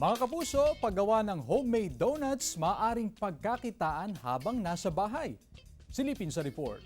Mga kapuso, paggawa ng homemade donuts maaring pagkakitaan habang nasa bahay. Silipin sa report.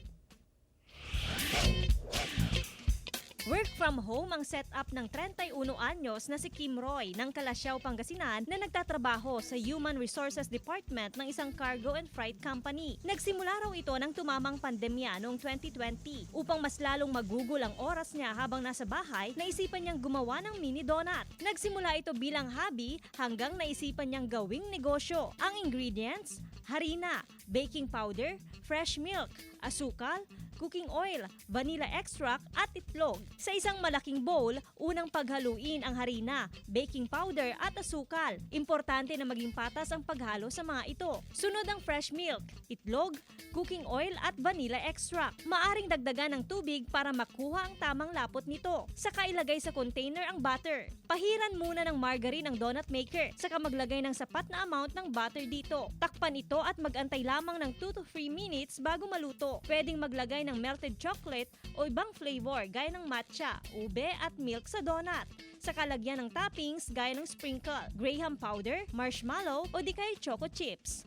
Work from home ang setup ng 31 anyos na si Kim Roy ng Calasiao, Pangasinan na nagtatrabaho sa Human Resources Department ng isang cargo and freight company. Nagsimula raw ito ng tumamang pandemya noong 2020. Upang mas lalong magugol ang oras niya habang nasa bahay, naisipan niyang gumawa ng mini donut. Nagsimula ito bilang hobby hanggang naisipan niyang gawing negosyo. Ang ingredients, harina, baking powder, fresh milk, asukal, cooking oil, vanilla extract at itlog. Sa isang malaking bowl, unang paghaluin ang harina, baking powder at asukal. Importante na maging patas ang paghalo sa mga ito. Sunod ang fresh milk, itlog, cooking oil at vanilla extract. Maaring dagdagan ng tubig para makuha ang tamang lapot nito. Saka ilagay sa container ang butter. Pahiran muna ng margarine ang donut maker. Saka maglagay ng sapat na amount ng butter dito. Takpan ito at magantay lamang ng 2 to 3 minutes bago maluto. Pwedeng maglagay ng melted chocolate o ibang flavor gaya ng matcha, ube at milk sa donut. Saka lagyan ng toppings gaya ng sprinkle, graham powder, marshmallow o di kaya choco chips.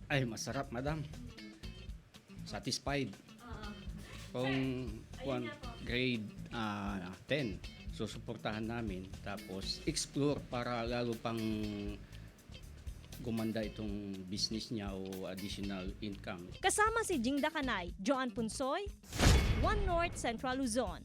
Ay, masarap, madam. Satisfied. Kung grade 10, susuportahan namin. Tapos explore para lalo pang gumanda itong business niya o additional income. Kasama si Jing Dakanay, Joan Punsoy, One North Central Luzon.